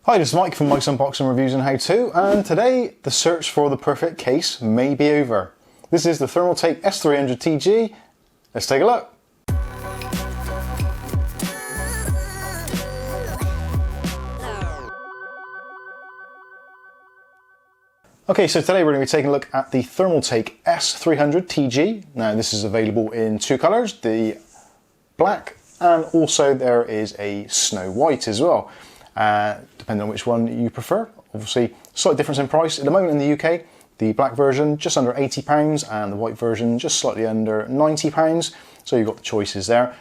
Hi, this is Mike from Mike's Unboxing Reviews and How To, and today the search for the perfect case may be over. This is the Thermaltake S300 TG. Let's take a look. Okay, so today we're going to be taking a look at the Thermaltake S300 TG. Now this is available in two colours, the black and also there is a snow white as well. Depending on which one you prefer. Obviously, slight difference in price. At the moment in the UK, the black version just under £80 and the white version just slightly under £90. So you've got the choices there.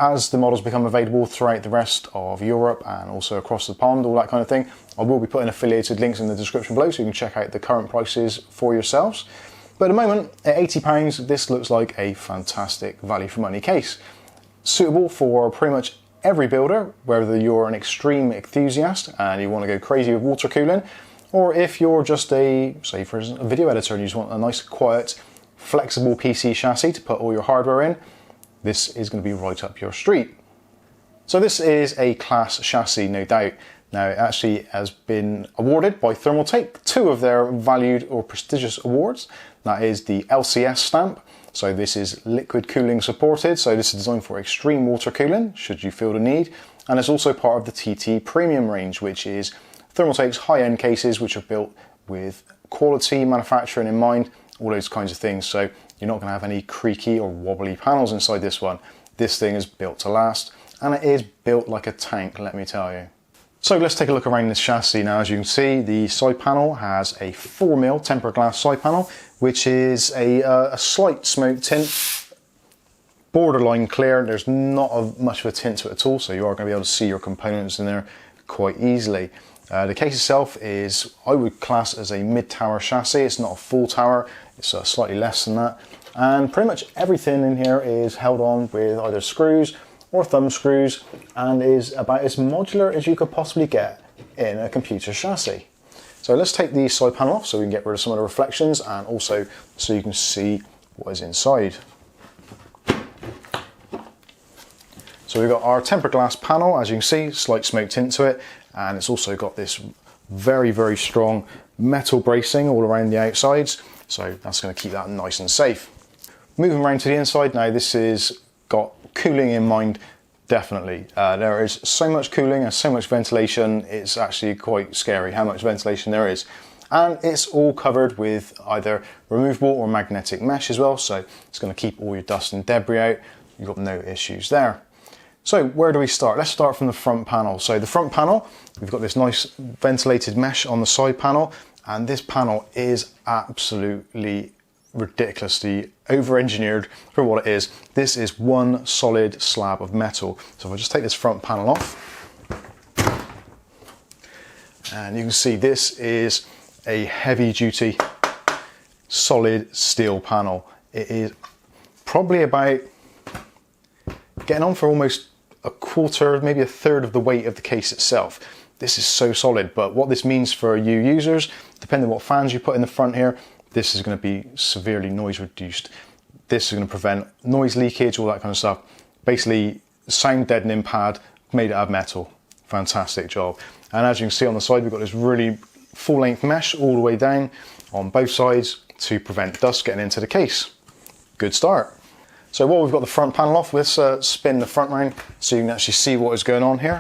As the models become available throughout the rest of Europe and also across the pond, all that kind of thing, I will be putting affiliated links in the description below so you can check out the current prices for yourselves. But at the moment, at £80, this looks like a fantastic value for money case. Suitable for pretty much every builder, whether you're an extreme enthusiast and you want to go crazy with water cooling, or if you're just a video editor and you just want a nice, quiet, flexible PC chassis to put all your hardware in, this is going to be right up your street. So this is a class chassis, no doubt. Now it actually has been awarded by Thermaltake two of their valued or prestigious awards. That is the LCS stamp. So this is liquid cooling supported, so this is designed for extreme water cooling, should you feel the need. And it's also part of the TTPremium range, which is Thermaltake's high-end cases, which are built with quality manufacturing in mind, all those kinds of things. So you're not going to have any creaky or wobbly panels inside this one. This thing is built to last, and it is built like a tank, let me tell you. So let's take a look around this chassis now. As you can see, the side panel has a 4mm tempered glass side panel, which is a slight smoke tint, borderline clear. There's not much of a tint to it at all, so you are going to be able to see your components in there quite easily. The case itself is, I would class as a mid-tower chassis. It's not a full tower, it's slightly less than that. And pretty much everything in here is held on with either screws or thumb screws and is about as modular as you could possibly get in a computer chassis. So let's take the side panel off so we can get rid of some of the reflections and also so you can see what is inside. So we've got our tempered glass panel, as you can see, slight smoke tint to it, and it's also got this very, very strong metal bracing all around the outsides, so that's going to keep that nice and safe. Moving around to the inside now, this is got cooling in mind, definitely. There is so much cooling and so much ventilation, it's actually quite scary how much ventilation there is. And it's all covered with either removable or magnetic mesh as well, so it's going to keep all your dust and debris out. You've got no issues there. So where do we start? Let's start from the front panel. So the front panel, we've got this nice ventilated mesh on the side panel, and this panel is absolutely ridiculously over-engineered for what it is. This is one solid slab of metal. So if I just take this front panel off, and you can see this is a heavy-duty solid steel panel. It is probably about getting on for almost a quarter, maybe a third of the weight of the case itself. This is so solid, but what this means for you users, depending on what fans you put in the front here, this is going to be severely noise reduced. This is going to prevent noise leakage, all that kind of stuff. Basically, sound deadening pad made out of metal. Fantastic job. And as you can see on the side, we've got this really full length mesh all the way down on both sides to prevent dust getting into the case. Good start. So while we've got the front panel off, let's spin the front round so you can actually see what is going on here.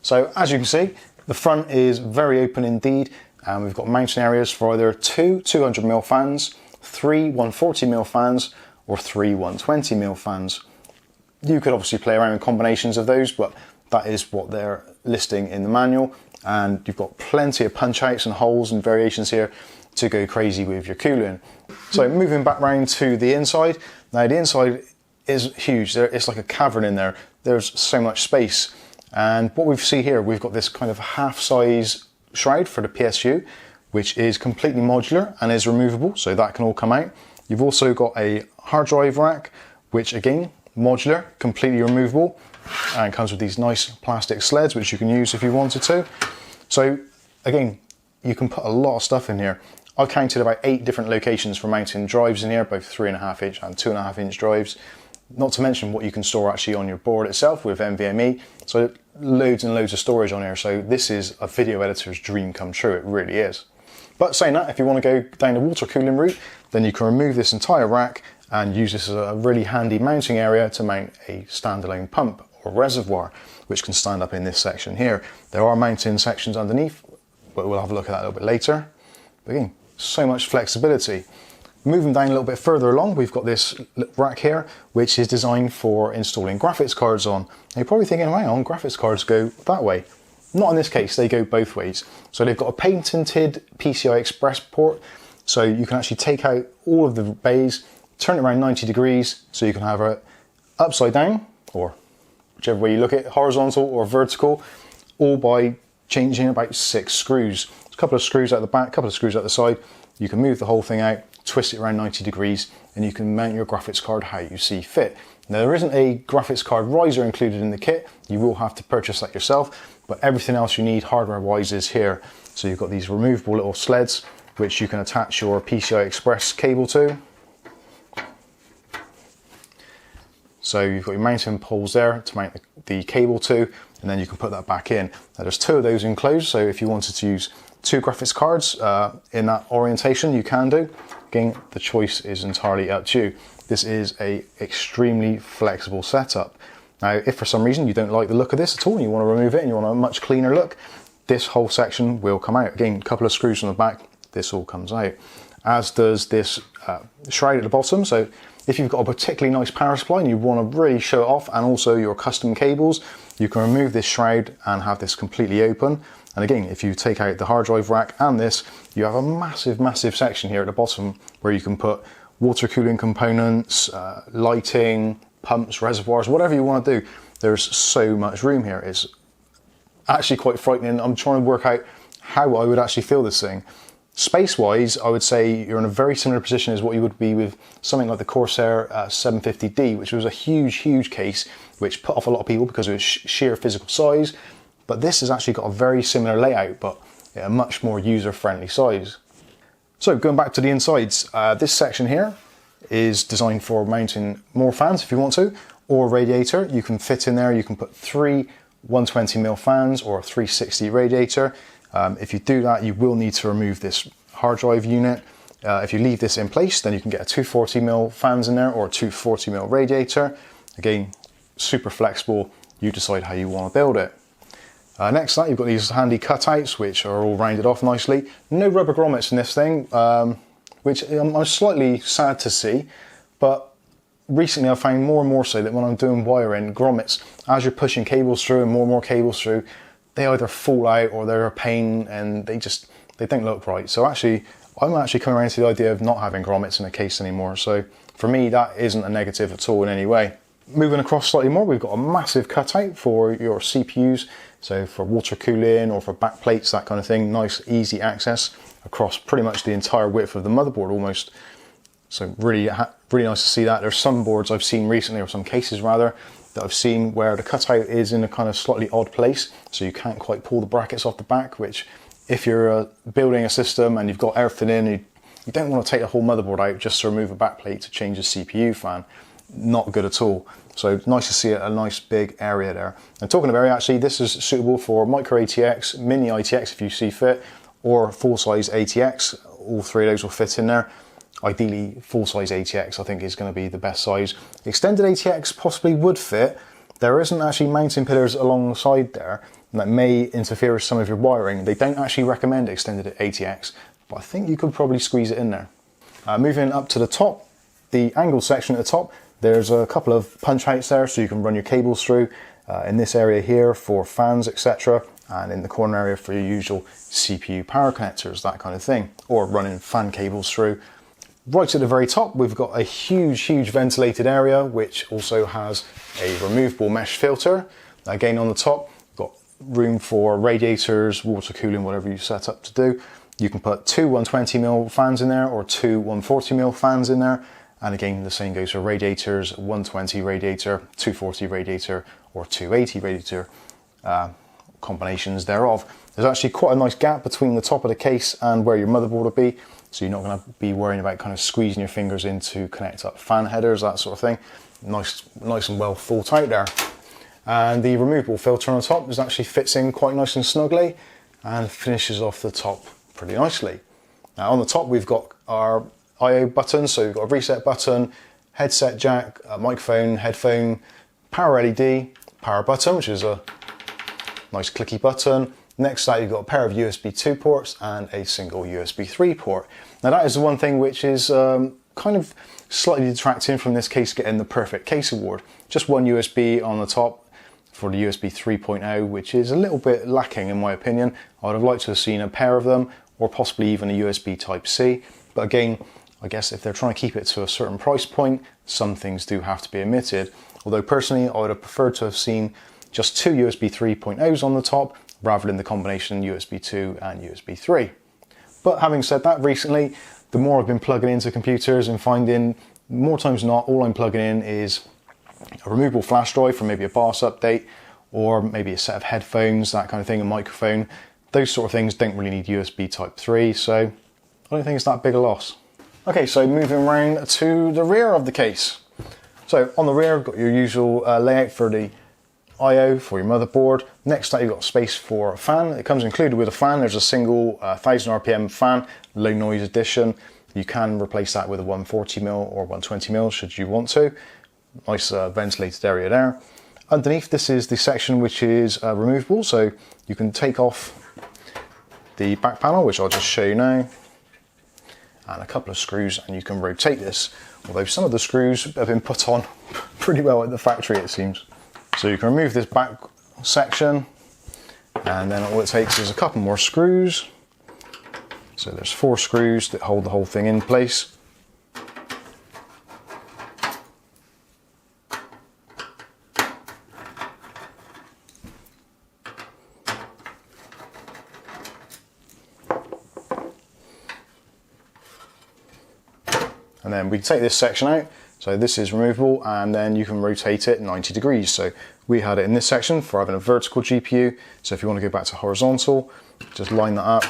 So as you can see, the front is very open indeed. And we've got mounting areas for either two 200mm fans, three 140mm fans, or three 120mm fans. You could obviously play around with combinations of those, but that is what they're listing in the manual. And you've got plenty of punch outs and holes and variations here to go crazy with your cooling. So moving back round to the inside. Now the inside is huge. It's like a cavern in there. There's so much space. And what we see here, we've got this kind of half-size shroud for the PSU, which is completely modular and is removable, so that can all come out. You've also got a hard drive rack, which again, modular, completely removable, and comes with these nice plastic sleds, which you can use if you wanted to. So again, you can put a lot of stuff in here. I counted about 8 different locations for mounting drives in here, both 3.5 inch and 2.5 inch drives. Not to mention what you can store actually on your board itself with NVMe. So loads and loads of storage on here. So this is a video editor's dream come true, it really is. But saying that, if you want to go down the water cooling route, then you can remove this entire rack and use this as a really handy mounting area to mount a standalone pump or reservoir, which can stand up in this section here. There are mounting sections underneath, but we'll have a look at that a little bit later. But again, so much flexibility. Moving down a little bit further along, we've got this rack here, which is designed for installing graphics cards on. Now you're probably thinking, hang on, graphics cards go that way. Not in this case, they go both ways. So they've got a patented PCI Express port, so you can actually take out all of the bays, turn it around 90 degrees, so you can have it upside down, or whichever way you look at it, horizontal or vertical, all by changing about 6 screws. A couple of screws at the back, a couple of screws at the side. You can move the whole thing out, twist it around 90 degrees, and you can mount your graphics card how you see fit. Now there isn't a graphics card riser included in the kit, you will have to purchase that yourself, but everything else you need hardware wise is here. So you've got these removable little sleds which you can attach your PCI Express cable to. So you've got your mounting poles there to mount the cable to, and then you can put that back in. Now there's 2 of those enclosed, so if you wanted to use 2 graphics cards in that orientation, you can do. Again, the choice is entirely up to you. This is a extremely flexible setup. Now, if for some reason you don't like the look of this at all and you want to remove it and you want a much cleaner look, this whole section will come out. Again, a couple of screws on the back, this all comes out. As does this shroud at the bottom. So if you've got a particularly nice power supply and you want to really show it off, and also your custom cables, you can remove this shroud and have this completely open. And again, if you take out the hard drive rack and this, you have a massive, massive section here at the bottom where you can put water cooling components, lighting, pumps, reservoirs, whatever you want to do. There's so much room here. It's actually quite frightening. I'm trying to work out how I would actually feel this thing. Space-wise, I would say you're in a very similar position as what you would be with something like the Corsair 750D, which was a huge, huge case, which put off a lot of people because of its sheer physical size. But this has actually got a very similar layout, but a much more user-friendly size. So going back to the insides, this section here is designed for mounting more fans if you want to, or a radiator. You can fit in there, you can put 3 120mm fans or a 360 radiator. If you do that, you will need to remove this hard drive unit. If you leave this in place, then you can get a 240mm fans in there or a 240mm radiator. Again, super flexible, you decide how you want to build it. Next to that, you've got these handy cutouts which are all rounded off nicely. No rubber grommets in this thing, which I'm slightly sad to see, but recently I've found more and more so that when I'm doing wiring, grommets, as you're pushing cables through and more cables through, they either fall out or they're a pain and they don't look right. So actually, I'm actually coming around to the idea of not having grommets in a case anymore. So for me, that isn't a negative at all in any way. Moving across slightly more, we've got a massive cutout for your CPUs. So for water cooling or for back plates, that kind of thing. Nice, easy access across pretty much the entire width of the motherboard almost. So really nice to see that. There's some boards I've seen recently, or some cases rather, that I've seen where the cutout is in a kind of slightly odd place. So you can't quite pull the brackets off the back, which if you're building a system and you've got everything in, you don't want to take the whole motherboard out just to remove a back plate to change the CPU fan. Not good at all. So nice to see a nice big area there. And talking of area, actually, this is suitable for micro ATX, mini ITX if you see fit, or full-size ATX. All 3 of those will fit in there. Ideally, full-size ATX I think is going to be the best size. Extended ATX possibly would fit. There isn't actually mounting pillars alongside there, and that may interfere with some of your wiring. They don't actually recommend extended ATX, but I think you could probably squeeze it in there. Moving up to the top, the angled section at the top, there's a couple of punch outs there so you can run your cables through. In this area here for fans, etc. And in the corner area for your usual CPU power connectors, that kind of thing, or running fan cables through. Right at the very top, we've got a huge ventilated area, which also has a removable mesh filter. Again, on the top, we've got room for radiators, water cooling, whatever you set up to do. You can put 2 120mm fans in there or 2 140mm fans in there. And again, the same goes for radiators, 120 radiator, 240 radiator, or 280 radiator, combinations thereof. There's actually quite a nice gap between the top of the case and where your motherboard will be. So you're not going to be worrying about kind of squeezing your fingers in to connect up fan headers, that sort of thing. nice and well thought out there. And the removable filter on the top actually fits in quite nice and snugly and finishes off the top pretty nicely. Now on the top we've got our I/O button, so we've got a reset button, headset jack, a microphone, headphone, power LED, power button, which is a nice clicky button. Next to that you've got a pair of USB 2 ports and a single USB 3 port. Now that is the one thing which is kind of slightly detracting from this case getting the perfect case award. Just one USB on the top for the USB 3.0, which is a little bit lacking in my opinion. I would have liked to have seen a pair of them, or possibly even a USB Type-C. But again, I guess if they're trying to keep it to a certain price point, some things do have to be omitted. Although personally, I would have preferred to have seen just two USB 3.0s on the top, rather than the combination USB 2 and USB 3. But having said that, recently, the more I've been plugging into computers and finding, more times than not, all I'm plugging in is a removable flash drive for maybe a BIOS update, or maybe a set of headphones, that kind of thing, a microphone. Those sort of things don't really need USB Type 3, so I don't think it's that big a loss. Okay, so moving around to the rear of the case. So on the rear, you've got your usual layout for the I/O for your motherboard. Next to that, you've got space for a fan. It comes included with a fan. There's a single 1000 RPM fan, low noise edition. You can replace that with a 140mm or 120mm should you want to. Nice ventilated area there. Underneath, this is the section which is removable, so you can take off the back panel, which I'll just show you now, and a couple of screws, and you can rotate this. Although some of the screws have been put on pretty well at the factory, it seems. So you can remove this back section, and then all it takes is a couple more screws. So there's 4 screws that hold the whole thing in place. And then we can take this section out. So this is removable, and then you can rotate it 90 degrees. So we had it in this section for having a vertical GPU. So if you want to go back to horizontal, just line that up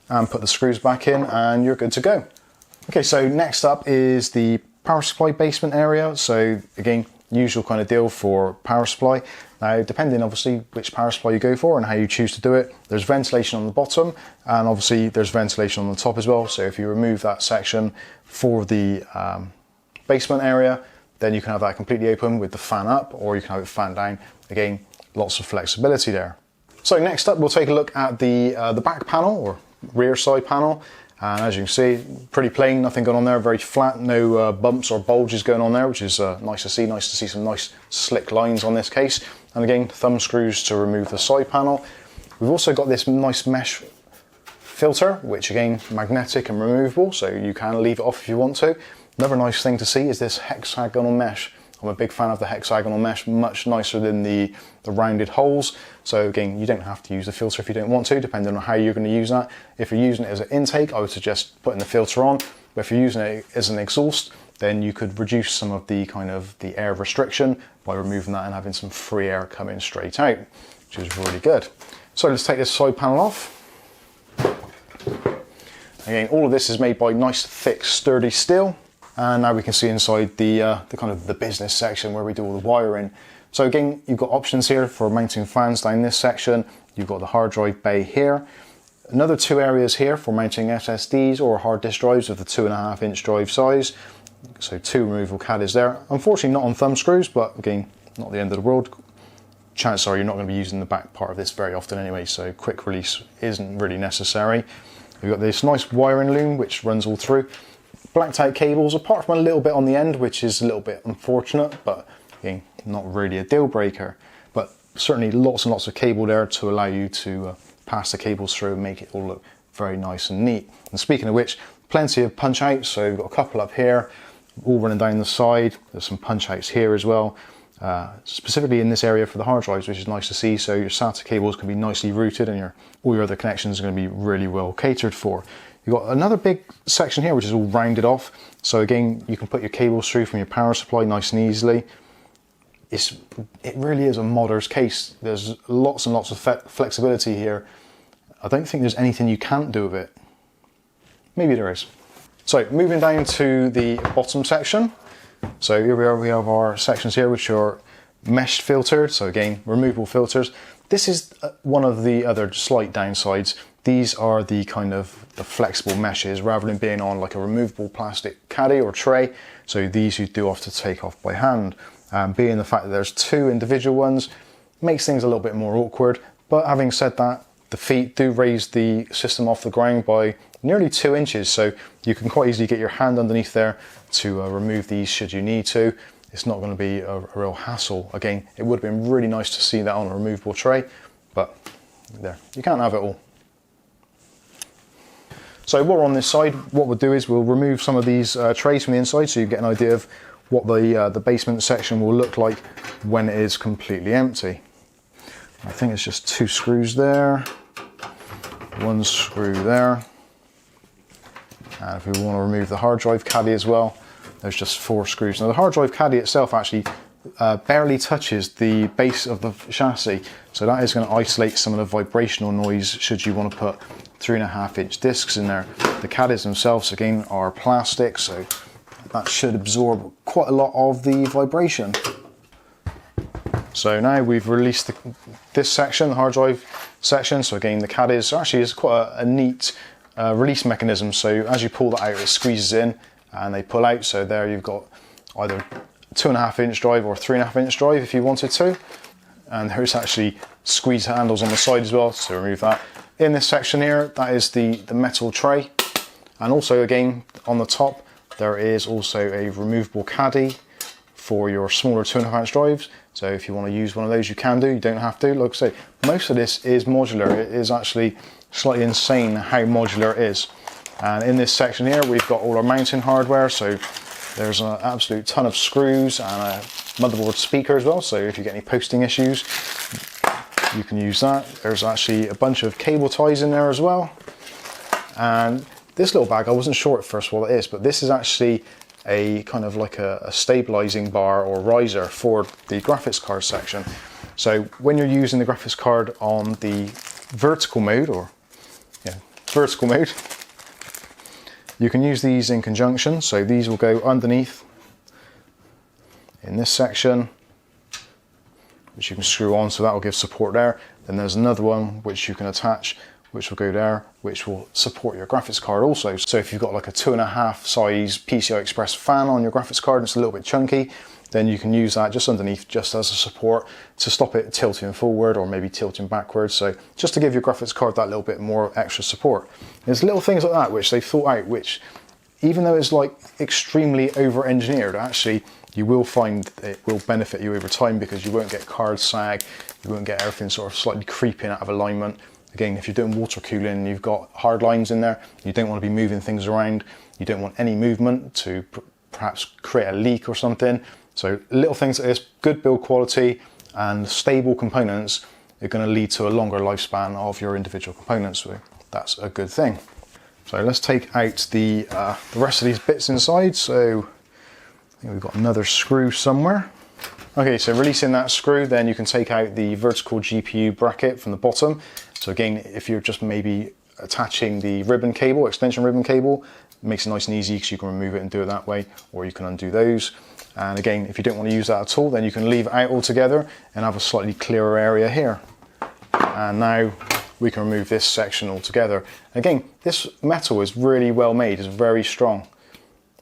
and put the screws back in and you're good to go. Okay, so next up is the power supply basement area. So again, usual kind of deal for power supply. Now, depending obviously which power supply you go for and how you choose to do it, there's ventilation on the bottom, and obviously there's ventilation on the top as well. So if you remove that section for the basement area, then you can have that completely open with the fan up, or you can have it fan down. Again, lots of flexibility there. So next up, we'll take a look at the back panel, or rear side panel. And as you can see, pretty plain, nothing going on there, very flat, no bumps or bulges going on there, which is nice to see some nice slick lines on this case. And again, thumb screws to remove the side panel. We've also got this nice mesh filter, which again, magnetic and removable, so you can leave it off if you want to. Another nice thing to see is this hexagonal mesh. I'm a big fan of the hexagonal mesh, much nicer than the rounded holes. So again, you don't have to use the filter if you don't want to, depending on how you're going to use that. If you're using it as an intake, I would suggest putting the filter on. But if you're using it as an exhaust, then you could reduce some of the the air restriction by removing that and having some free air coming straight out, which is really good. So let's take this side panel off. Again, all of this is made by nice, thick, sturdy steel. And now we can see inside the business section where we do all the wiring. So again, you've got options here for mounting fans down this section. You've got the hard drive bay here. Another 2 areas here for mounting SSDs or hard disk drives of the 2.5-inch drive size. So 2 removable caddies there. Unfortunately not on thumb screws, but again, not the end of the world. Chances are you're not going to be using the back part of this very often anyway, so quick release isn't really necessary. We've got this nice wiring loom which runs all through. Blacked out cables, apart from a little bit on the end, which is a little bit unfortunate, but again, not really a deal breaker. But certainly lots and lots of cable there to allow you to pass the cables through and make it all look very nice and neat. And speaking of which, plenty of punch outs. So we've got a couple up here, all running down the side. There's some punch outs here as well, specifically in this area for the hard drives, which is nice to see. So your SATA cables can be nicely routed, and all your other connections are going to be really well catered for. You've got another big section here which is all rounded off. So again, you can put your cables through from your power supply nice and easily. It really is a modder's case. There's lots and lots of flexibility here. I don't think there's anything you can't do with it. Maybe there is. So moving down to the bottom section. So here we have our sections here which are mesh filtered, so again removable filters. This is one of the other slight downsides. These are the kind of the flexible meshes rather than being on like a removable plastic caddy or tray. So these you do have to take off by hand. Being the fact that there's two individual ones makes things a little bit more awkward. But having said that, the feet do raise the system off the ground by nearly 2 inches, so you can quite easily get your hand underneath there to remove these should you need to. It's not going to be a real hassle. Again, it would have been really nice to see that on a removable tray, but there, you can't have it all. So while we're on this side, what we'll do is we'll remove some of these trays from the inside so you get an idea of what the basement section will look like when it is completely empty. I think it's just 2 screws there, 1 screw there, and if we want to remove the hard drive caddy as well, there's just 4 screws. Now the hard drive caddy itself actually barely touches the base of the chassis, so that is going to isolate some of the vibrational noise should you want to put 3.5-inch discs in there. The caddies themselves again are plastic, so that should absorb quite a lot of the vibration. So now we've released this section, the hard drive section. So again, the caddies actually is quite a neat release mechanism. So as you pull that out, it squeezes in and they pull out. So there you've got either 2.5-inch drive or 3.5-inch drive if you wanted to. And there's actually squeeze handles on the side as well to remove that. In this section here, that is the metal tray. And also again, on the top, there is also a removable caddy for your smaller 2.5-inch drives. So if you want to use one of those, you can do, you don't have to. Like I say, most of this is modular. It is actually slightly insane how modular it is. And in this section here, we've got all our mounting hardware. So there's an absolute ton of screws and a motherboard speaker as well. So if you get any posting issues, you can use that. There's actually a bunch of cable ties in there as well. And this little bag, I wasn't sure at first what it is, but this is actually a kind of like a stabilizing bar or riser for the graphics card section. So when you're using the graphics card on the vertical mode, you can use these in conjunction. So these will go underneath in this section, which you can screw on, so that will give support there. Then there's another one which you can attach, which will go there, which will support your graphics card also. So if you've got like a 2.5 size PCI Express fan on your graphics card and it's a little bit chunky, then you can use that just underneath, just as a support to stop it tilting forward or maybe tilting backwards. So just to give your graphics card that little bit more extra support. There's little things like that which they've thought out, which even though it's like extremely over engineered, actually you will find it will benefit you over time because you won't get card sag, you won't get everything sort of slightly creeping out of alignment. Again, if you're doing water cooling and you've got hard lines in there, you don't want to be moving things around. You don't want any movement to perhaps create a leak or something. So little things like this, good build quality and stable components are going to lead to a longer lifespan of your individual components. So that's a good thing. So let's take out the rest of these bits inside. So I think we've got another screw somewhere. Okay, so releasing that screw, then you can take out the vertical GPU bracket from the bottom. So again, if you're just maybe attaching the ribbon cable, extension ribbon cable, it makes it nice and easy because you can remove it and do it that way, or you can undo those. And again, if you don't want to use that at all, then you can leave it out altogether and have a slightly clearer area here. And now we can remove this section altogether. Again, this metal is really well made, it's very strong.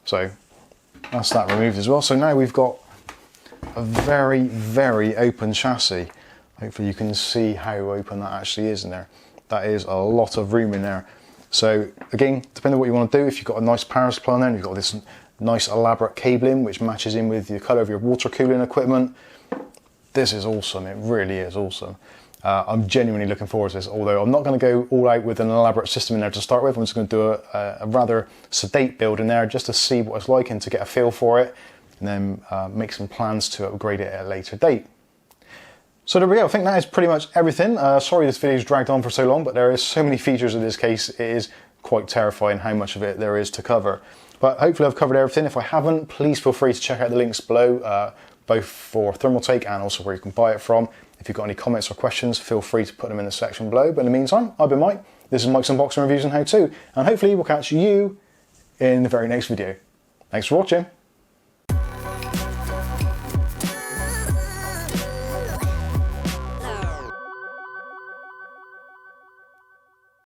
So that's that removed as well. So now we've got a very, very open chassis. Hopefully you can see how open that actually is in there. That is a lot of room in there. So again, depending on what you want to do, if you've got a nice power supply in there and you've got this nice elaborate cabling which matches in with the colour of your water cooling equipment, this is awesome. It really is awesome. I'm genuinely looking forward to this, although I'm not going to go all out with an elaborate system in there to start with. I'm just going to do a rather sedate build in there just to see what it's like and to get a feel for it, and then make some plans to upgrade it at a later date. So there we go. I think that is pretty much everything. Sorry this video's dragged on for so long, but there is so many features in this case, it is quite terrifying how much of it there is to cover. But hopefully I've covered everything. If I haven't, please feel free to check out the links below, both for Thermaltake and also where you can buy it from. If you've got any comments or questions, feel free to put them in the section below. But in the meantime, I've been Mike. This is Mike's Unboxing Reviews and How To, and hopefully we'll catch you in the very next video. Thanks for watching.